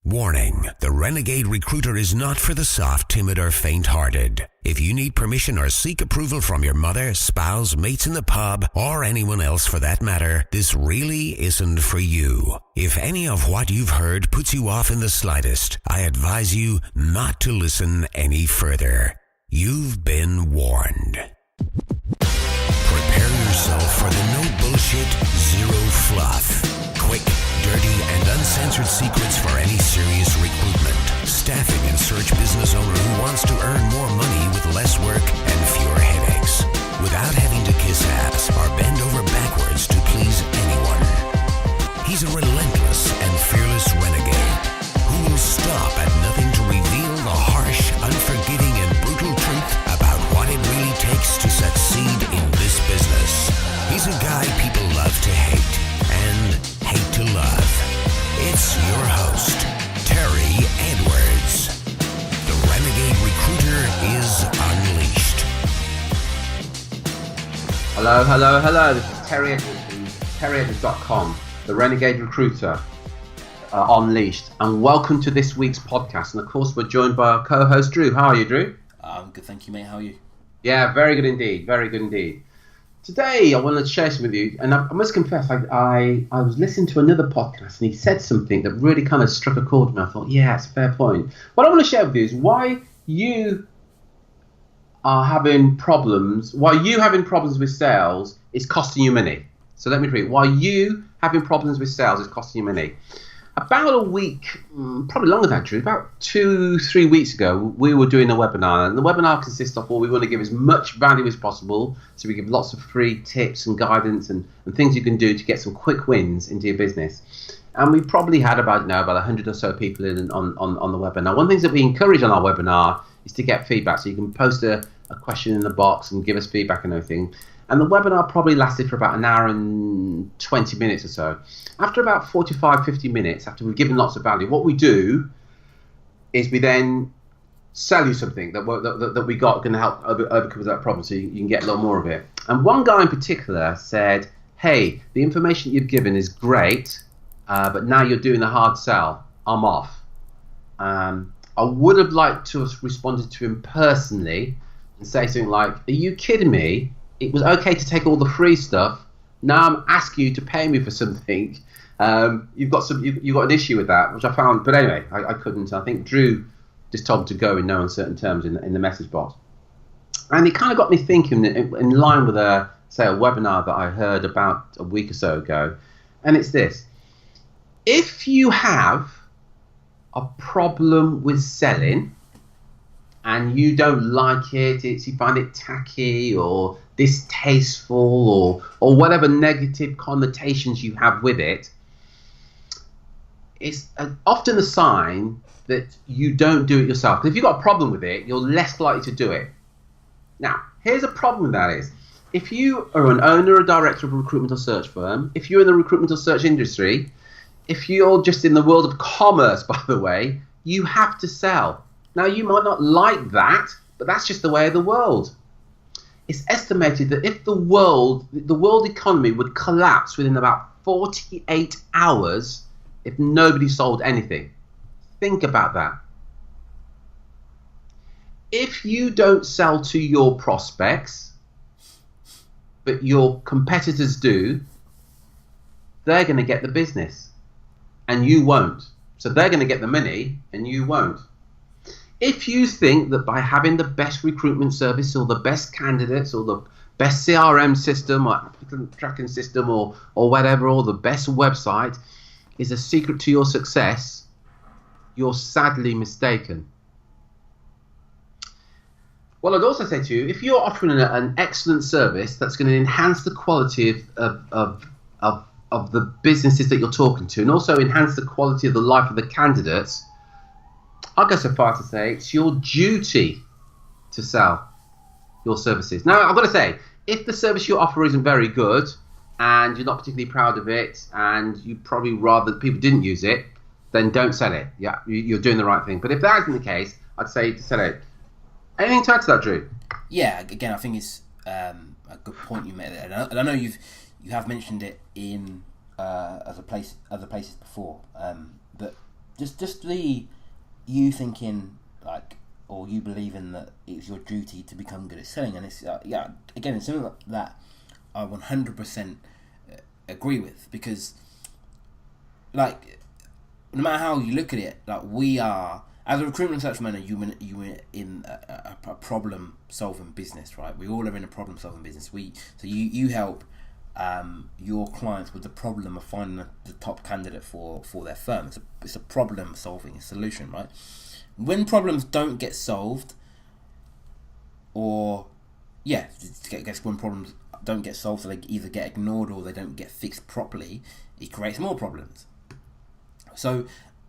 Warning, the Renegade Recruiter is not for the soft, timid, or faint-hearted. If you need permission or seek approval from your mother, spouse, mates in the pub, or anyone else for that matter, this really isn't for you. If any of what you've heard puts you off in the slightest, I advise you not to listen any further. You've been warned. Prepare yourself for the no bullshit, zero fluff. Quick, dirty, and uncensored secrets for any serious recruitment, staffing, and search business owner who wants to earn more money with less work and fewer headaches, without having to kiss ass or bend over backwards to please anyone. He's a relentless and fearless renegade who will stop at nothing to reveal the harsh, unforgiving, and brutal truth about what it really takes to succeed in this business. He's a guy people love to hate and hate to love. It's your host, Terry Edwards. The Renegade Recruiter is unleashed. Hello. This is Terry Edwards from terryedwards.com, the Renegade Recruiter unleashed. And welcome to this week's podcast. And of course, we're joined by our co-host, Drew. How are you, Drew? I'm good, thank you, mate. How are you? Yeah, very good indeed. Today, I wanted to share some with you, and I must confess, I was listening to another podcast, and he said something that really kind of struck a chord with me. I thought, yeah, it's a fair point. What I want to share with you is why you having problems with sales is costing you money. So let me repeat, why you having problems with sales is costing you money. About a week, probably longer than that, Drew, about 2-3 weeks ago, we were doing a webinar. And the webinar consists of, we want to give as much value as possible. So we give lots of free tips and guidance and things you can do to get some quick wins into your business. And we probably had about 100 or so people in on the webinar. One of the things that we encourage on our webinar is to get feedback. So you can post a question in the box and give us feedback and everything. And the webinar probably lasted for about an hour and 20 minutes or so. After about 45, 50 minutes, after we've given lots of value, what we do is we then sell you something that we got going to help overcome that problem so you can get a lot more of it. And one guy in particular said, hey, the information you've given is great, but now you're doing the hard sell. I'm off. I would have liked to have responded to him personally and say something like, are you kidding me? It was okay to take all the free stuff. Now I'm asking you to pay me for something. You've got an issue with that, which I found. But anyway, I couldn't. I think Drew just told him to go in no uncertain terms in the message box. And it kind of got me thinking in line with a webinar that I heard about a week or so ago. And it's this. If you have a problem with selling and you don't like it, you find it tacky or distasteful or whatever negative connotations you have with it, it's often a sign that you don't do it yourself. Because if you've got a problem with it, you're less likely to do it. Now, here's a problem with that is, if you are an owner or director of a recruitment or search firm, if you're in the recruitment or search industry, if you're just in the world of commerce, by the way, you have to sell. Now, you might not like that, but that's just the way of the world. It's estimated that if the world economy would collapse within about 48 hours if nobody sold anything. Think about that. If you don't sell to your prospects, but your competitors do, they're going to get the business and you won't. So they're going to get the money and you won't. If you think that by having the best recruitment service or the best candidates or the best CRM system or applicant tracking system or whatever, or the best website is a secret to your success, you're sadly mistaken. Well, I'd also say to you, if you're offering an excellent service that's going to enhance the quality of the businesses that you're talking to and also enhance the quality of the life of the candidates, I'll go so far to say it's your duty to sell your services. Now, I've got to say, if the service you offer isn't very good and you're not particularly proud of it and you probably rather that people didn't use it, then don't sell it. Yeah, you're doing the right thing. But if that isn't the case, I'd say to sell it. Anything to add to that, Drew? Yeah, again, I think it's a good point you made there. And I know you have mentioned it in other places before, that just the you thinking like, or you believing that it's your duty to become good at selling, and it's again, it's something that I 100% agree with, because like no matter how you look at it, like we are as a recruitment search manager, you in a problem solving business, right? We all are in a problem solving business. So you help your clients with the problem of finding the top candidate for their firm. It's a problem solving solution, right? When problems don't get solved, or I guess when problems don't get solved, so they either get ignored or they don't get fixed properly, it creates more problems. So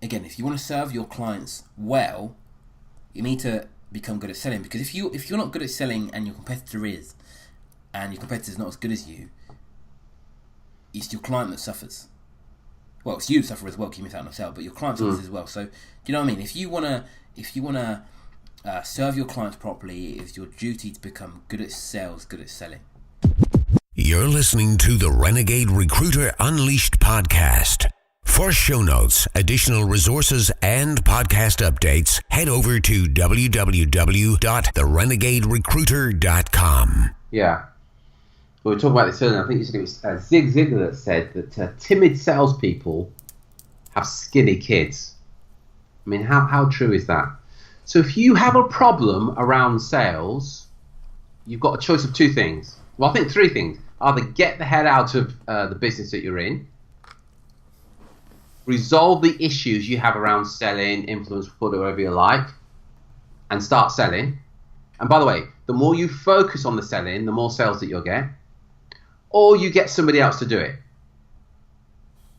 again, if you want to serve your clients well, you need to become good at selling, because if you're not good at selling and your competitor is, and your competitor's not as good as you, it's your client that suffers. Well, it's you that suffer as well, because you miss out on a sale, but your client suffers as well. So, do you know what I mean? If you wanna serve your clients properly, it's your duty to become good at sales, good at selling. You're listening to the Renegade Recruiter Unleashed podcast. For show notes, additional resources, and podcast updates, head over to www.therenegaderecruiter.com. Yeah. We were talking about this earlier. I think it was Zig Ziglar that said that timid salespeople have skinny kids. I mean, how true is that? So if you have a problem around sales, you've got a choice of two things. Well, I think three things. Either get the head out of the business that you're in, resolve the issues you have around selling, influence, whatever you like, and start selling. And by the way, the more you focus on the selling, the more sales that you'll get. Or you get somebody else to do it.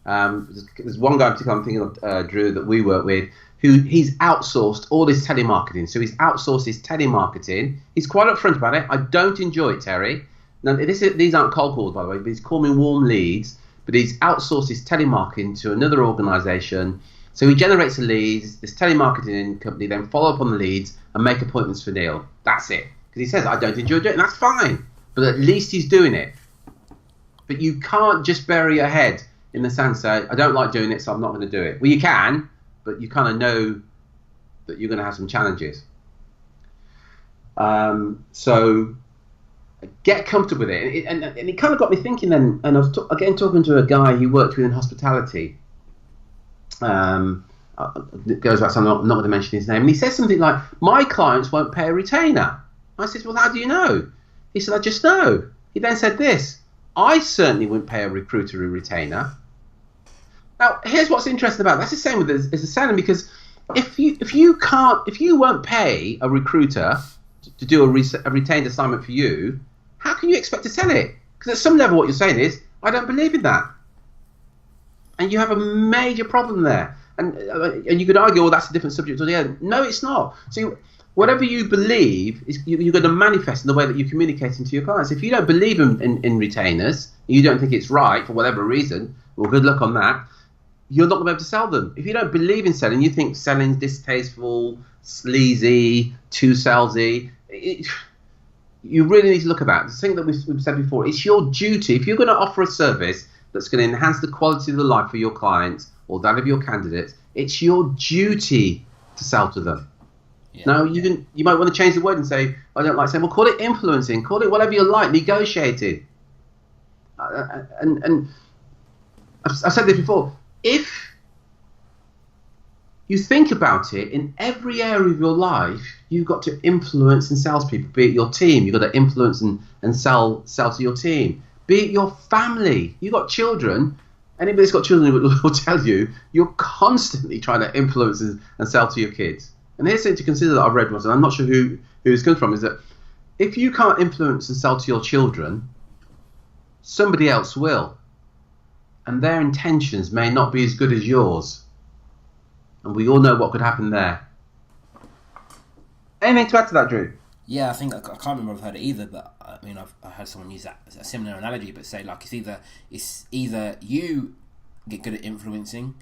There's one guy in particular I'm thinking of, Drew, that we work with, who he's outsourced all his telemarketing. So he's outsourced his telemarketing. He's quite upfront about it. I don't enjoy it, Terry. Now, these aren't cold calls, by the way, but he's calling warm leads. But he's outsourced his telemarketing to another organisation. So he generates the leads, this telemarketing company then follow up on the leads and make appointments for Neil. That's it. Because he says, I don't enjoy doing it, and that's fine. But at least he's doing it. But you can't just bury your head in the sand and say, I don't like doing it, so I'm not going to do it. Well, you can, but you kind of know that you're going to have some challenges. So get comfortable with it. And it kind of got me thinking then, and I was again talking to a guy who worked within hospitality. It goes back, so I'm not going to mention his name. And he says something like, my clients won't pay a retainer. I said, well, how do you know? He said, I just know. He then said this, I certainly wouldn't pay a recruiter a retainer. Now, here's what's interesting about it. That's the same with as a selling, because if you won't pay a recruiter to do a retained assignment for you, how can you expect to sell it? Because at some level what you're saying is, I don't believe in that. And you have a major problem there. And you could argue, oh, that's a different subject altogether. No, it's not. So whatever you believe, you're going to manifest in the way that you're communicating to your clients. If you don't believe in retainers, you don't think it's right for whatever reason, well, good luck on that, you're not going to be able to sell them. If you don't believe in selling, you think selling's distasteful, sleazy, too salesy, you really need to look at that. The thing that we've said before, it's your duty. If you're going to offer a service that's going to enhance the quality of the life for your clients or that of your candidates, it's your duty to sell to them. Yeah. Now, you might want to change the word and say, I don't like saying, well, call it influencing, call it whatever you like, negotiating. And I've said this before, if you think about it, in every area of your life, you've got to influence and sell people, be it your team, you've got to influence and sell to your team, be it your family, you've got children, anybody that's got children will tell you, you're constantly trying to influence and sell to your kids. And here's something to consider that I've read once, and I'm not sure who this comes from, is that if you can't influence and sell to your children, somebody else will. And their intentions may not be as good as yours. And we all know what could happen there. Anything to add to that, Drew? Yeah, I think I can't remember if I've heard it either, but I mean I heard someone use that as a similar analogy, but say like it's either you get good at influencing,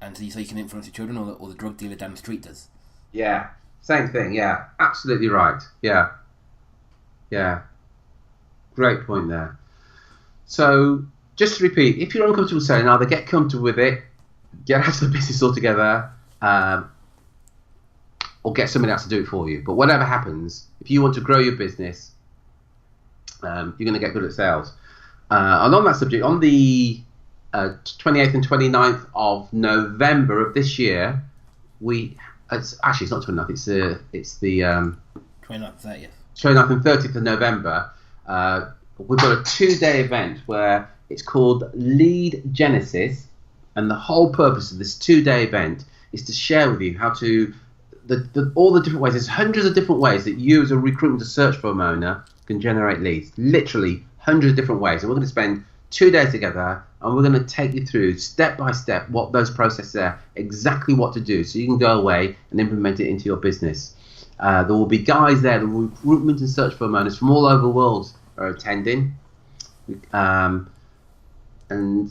and so you can influence your children, or the drug dealer down the street does. Yeah, same thing. Yeah, absolutely right. Yeah, great point there. So just to repeat, if you're uncomfortable selling, either get comfortable with it, get out of the business altogether, or get somebody else to do it for you. But whatever happens, if you want to grow your business, you're going to get good at sales. And on that subject, on the 28th and 29th of November of this year, it's not 29th, it's the 29th, 30th. 29th and 30th of November. We've got a 2-day event where it's called Lead Genesis, and the whole purpose of this 2-day event is to share with you how to all the different ways. There's hundreds of different ways that you as a recruitment and search firm owner can generate leads. Literally hundreds of different ways. And we're going to spend 2 days together, and we're going to take you through step by step what those processes are, exactly what to do, so you can go away and implement it into your business. There will be guys there, the recruitment and search firm owners from all over the world are attending. And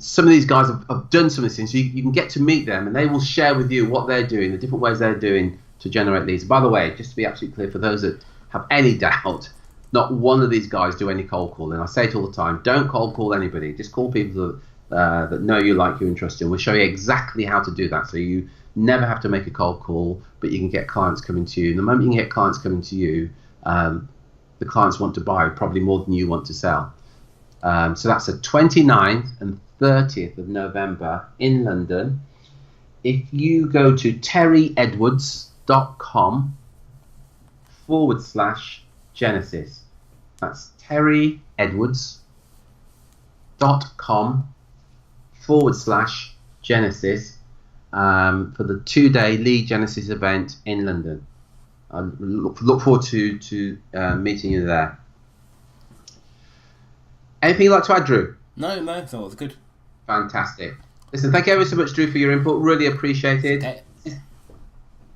some of these guys have done some of these things, so you can get to meet them, and they will share with you what they're doing, the different ways they're doing to generate leads. By the way, just to be absolutely clear, for those that have any doubt, not one of these guys do any cold calling. I say it all the time, don't cold call anybody. Just call people that know you, like you, and trust you. We'll show you exactly how to do that, so you never have to make a cold call, but you can get clients coming to you. And the moment you can get clients coming to you, the clients want to buy probably more than you want to sell. So that's the 29th and 30th of November in London. If you go to terryedwards.com/Genesis, that's terryedwards.com/Genesis for the 2-day Lead Genesis event in London. I look forward to meeting you there. Anything you'd like to add, Drew? No, I thought it was good. Fantastic. Listen, thank you ever so much, Drew, for your input. Really appreciated. Okay.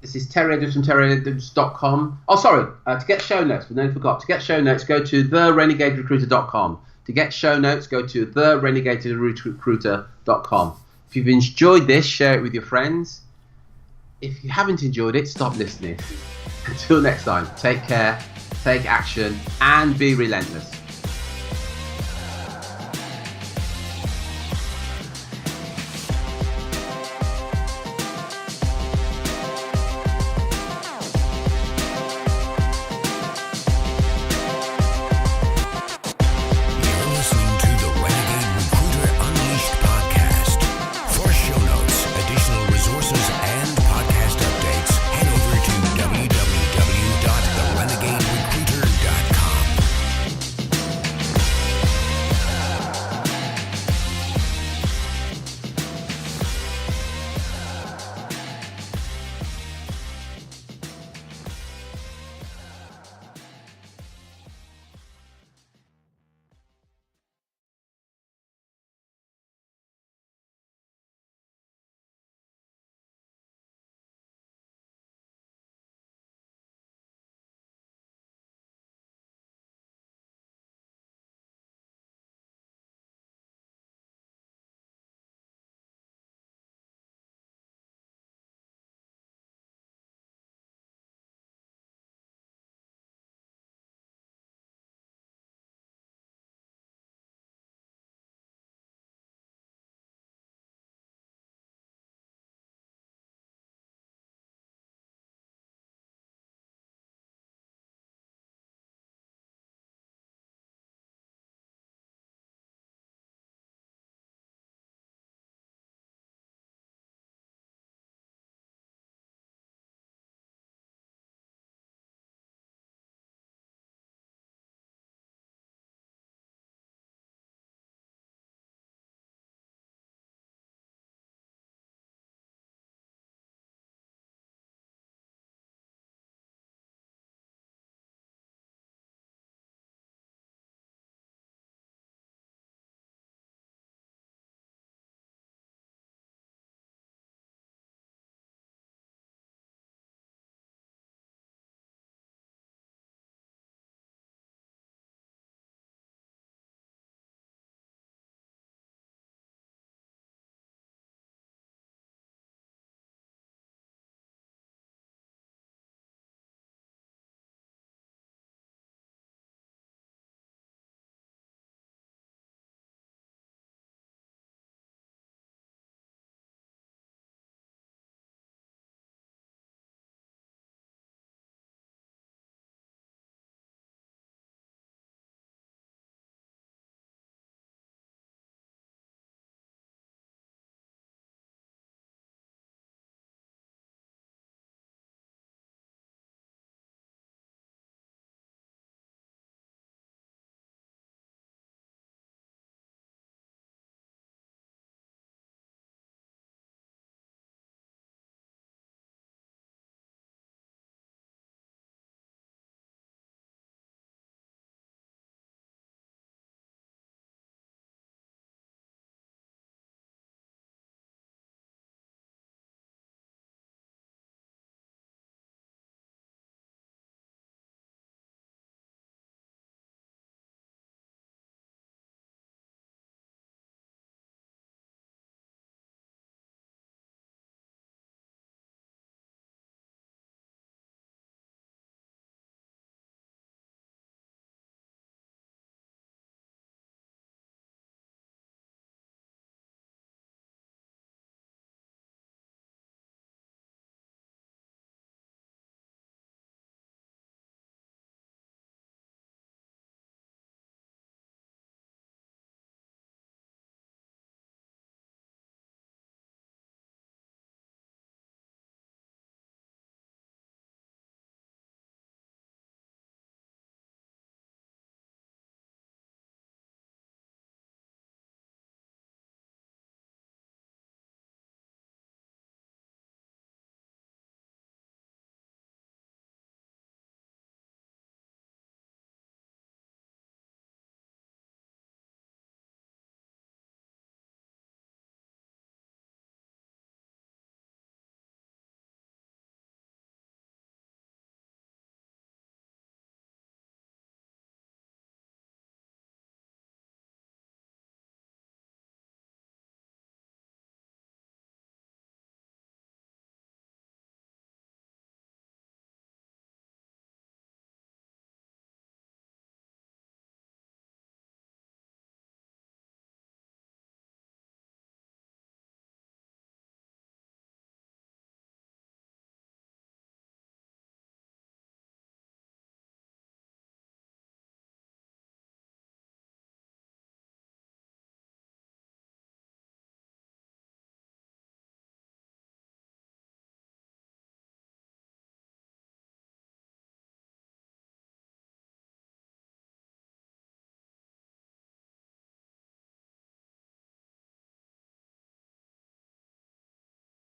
This is Terry Edwards from terryedwards.com. Oh, sorry. To get show notes, we nearly forgot. To get show notes, go to therenegaderecruiter.com. To get show notes, go to therenegaderecruiter.com. If you've enjoyed this, share it with your friends. If you haven't enjoyed it, stop listening. Until next time, take care, take action, and be relentless.